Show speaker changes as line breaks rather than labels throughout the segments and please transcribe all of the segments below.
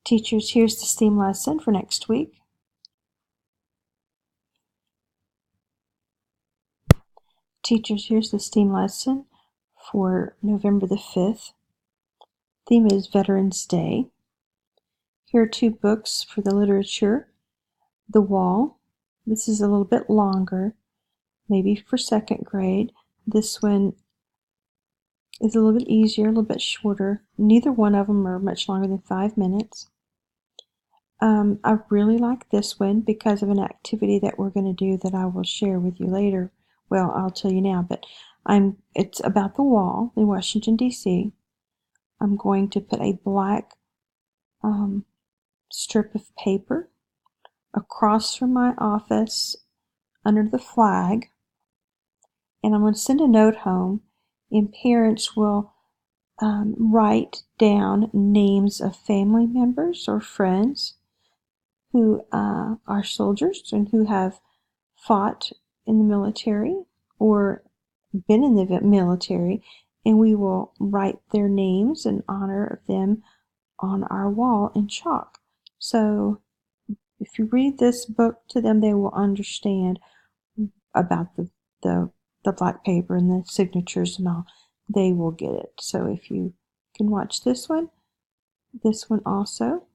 Teachers, here's the STEAM lesson for next week. Teachers, here's the STEAM lesson for November the 5th. Theme is Veterans Day. Here are two books for the literature. The Wall. This is a little bit longer, maybe for second grade. This one is a little bit easier, a little bit shorter. Neither one of them are much longer than 5 minutes. I really like this one because of an activity that we're going to do that I will share with you later. Well, I'll tell you now, but it's about the wall in Washington, D.C. I'm going to put a black strip of paper across from my office under the flag, and I'm going to send a note home, and parents will write down names of family members or friends who are soldiers and who have fought in the military or been in the military, and we will write their names in honor of them on our wall in chalk. So if you read this book to them, they will understand about the black paper and the signatures and all. They will get it. So if you can watch this one also.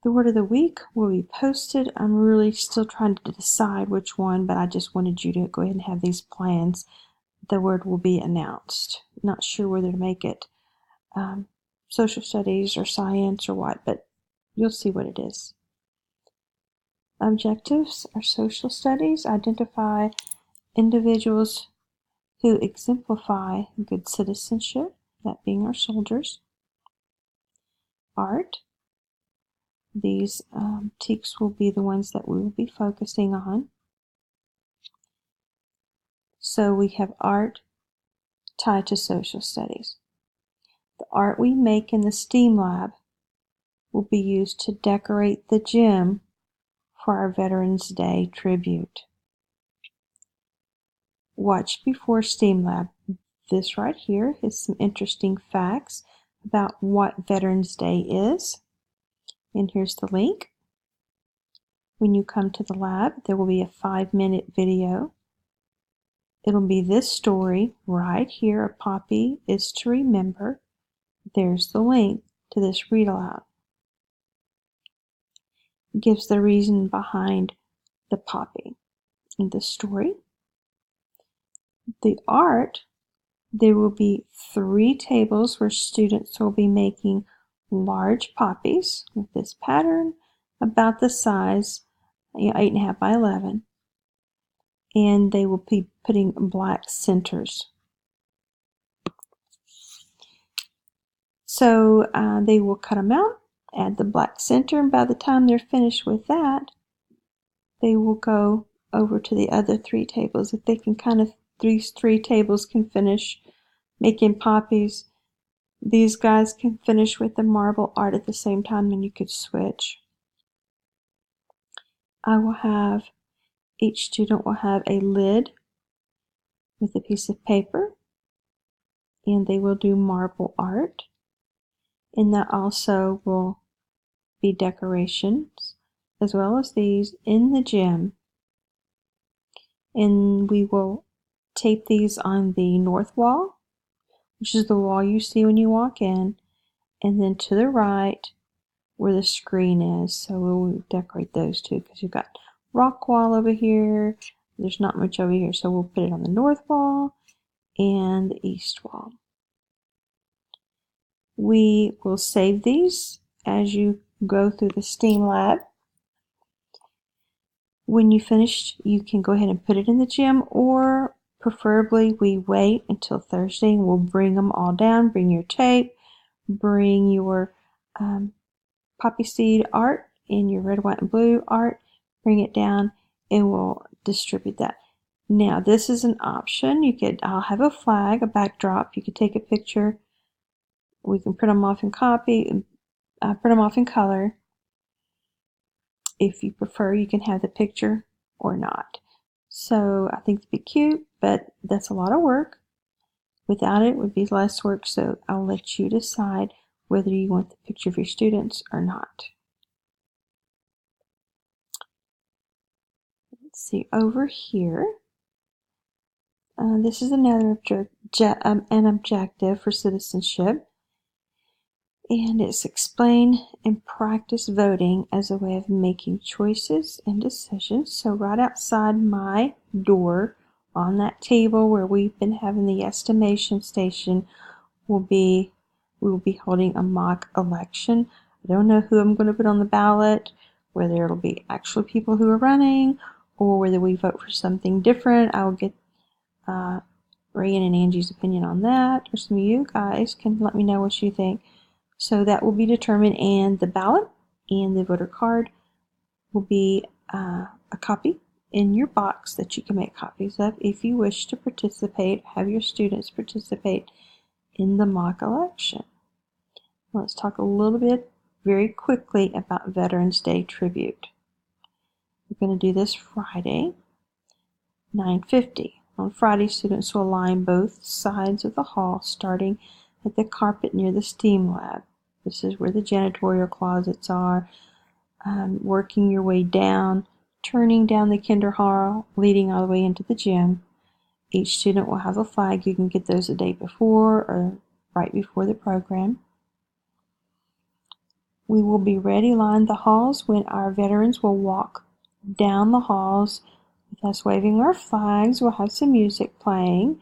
The word of the week will be posted. I'm really still trying to decide which one, but I just wanted you to go ahead and have these plans. The word will be announced. Not sure whether to make it social studies or science or what, but you'll see what it is. Objectives are social studies. Identify individuals who exemplify good citizenship, that being our soldiers. Art. These TEKs will be the ones that we will be focusing on. So we have art tied to social studies. The art we make in the STEAM lab will be used to decorate the gym for our Veterans Day tribute. Watch before STEAM lab. This right here is some interesting facts about what Veterans Day is. And here's the link. When you come to the lab, there will be a 5-minute video. It'll be this story right here, A Poppy is to Remember. There's the link to this read aloud. It gives the reason behind the poppy in the story. The art, there will be 3 tables where students will be making large poppies with this pattern about the size, 8.5 by 11, and they will be putting black centers. So they will cut them out, add the black center, and by the time they're finished with that, they will go over to the other 3 tables. If they can these 3 tables can finish making poppies, these guys can finish with the marble art at the same time, and you could switch. Each student will have a lid with a piece of paper, and they will do marble art. And that also will be decorations, as well as these in the gym. And we will tape these on the north wall, which is the wall you see when you walk in, and then to the right where the screen is. So we'll decorate those too, because you've got rock wall over here. There's not much over here, so we'll put it on the north wall and the east wall. We will save these as you go through the STEAM lab. When you finish, you can go ahead and put it in the gym, or preferably we wait until Thursday and we'll bring them all down. Bring your tape, bring your poppy seed art and your red, white, and blue art. Bring it down and we'll distribute that. Now, this is an option. I'll have a flag, a backdrop. You could take a picture. We can print them off in print them off in color. If you prefer, you can have the picture or not. So I think it'd be cute, but that's a lot of work. Without it, it would be less work, so I'll let you decide whether you want the picture of your students or not. Let's see, over here, this is another an objective for citizenship, and it's explain and practice voting as a way of making choices and decisions. So right outside my door on that table where we've been having the estimation station we will be holding a mock election. I don't know who I'm going to put on the ballot, whether it'll be actually people who are running or whether we vote for something different. I will get Ray and Angie's opinion on that, or some of you guys can let me know what you think. So that will be determined, and the ballot and the voter card will be a copy in your box that you can make copies of if you wish to participate, have your students participate in the mock election. Let's talk a little bit very quickly about Veterans Day tribute. We're going to do this Friday, 9:50. On Friday, students will line both sides of the hall, starting at the carpet near the S.T.E.A.M lab. This is where the janitorial closets are. Working your way down, turning down the kinder hall, leading all the way into the gym. Each student will have a flag. You can get those the day before or right before the program. We will be ready line the halls when our veterans will walk down the halls with us waving our flags. We'll have some music playing.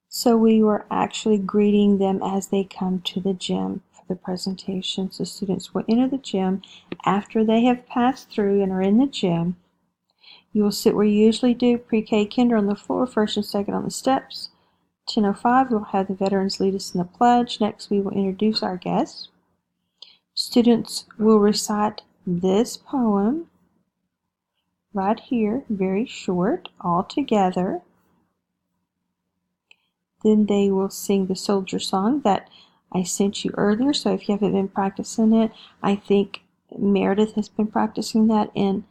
So we were actually greeting them as they come to the gym for the presentation. So students will enter the gym after they have passed through and are in the gym. You will sit where you usually do, pre-K, kinder on the floor, first and second on the steps. 10:05, we'll have the veterans lead us in the pledge. Next, we will introduce our guests. Students will recite this poem right here, very short, all together. Then they will sing the soldier song that I sent you earlier. So if you haven't been practicing it, I think Meredith has been practicing that in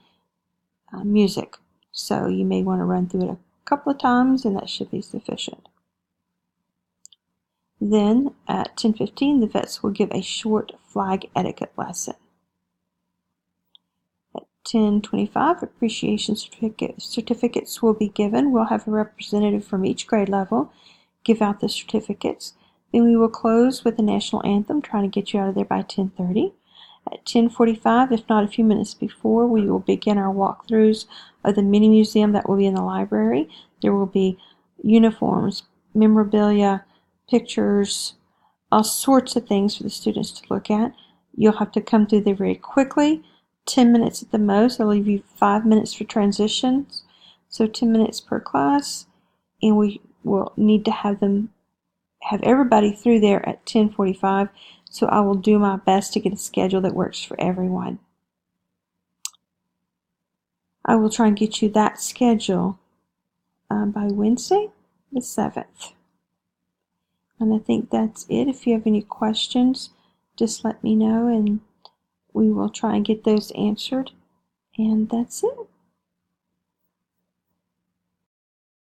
music. So you may want to run through it a couple of times, and that should be sufficient. Then at 10:15, the vets will give a short flag etiquette lesson. At 10:25, appreciation certificates will be given. We'll have a representative from each grade level give out the certificates. Then we will close with the national anthem, trying to get you out of there by 10:30. At 10:45, if not a few minutes before, we will begin our walkthroughs of the mini museum that will be in the library. There will be uniforms, memorabilia, pictures, all sorts of things for the students to look at. You'll have to come through there very quickly, 10 minutes at the most. I'll leave you 5 minutes for transitions, so 10 minutes per class, and we will need to have everybody through there at 10:45, so I will do my best to get a schedule that works for everyone. I will try and get you that schedule by Wednesday, the 7th. And I think that's it. If you have any questions, just let me know and we will try and get those answered. And that's it.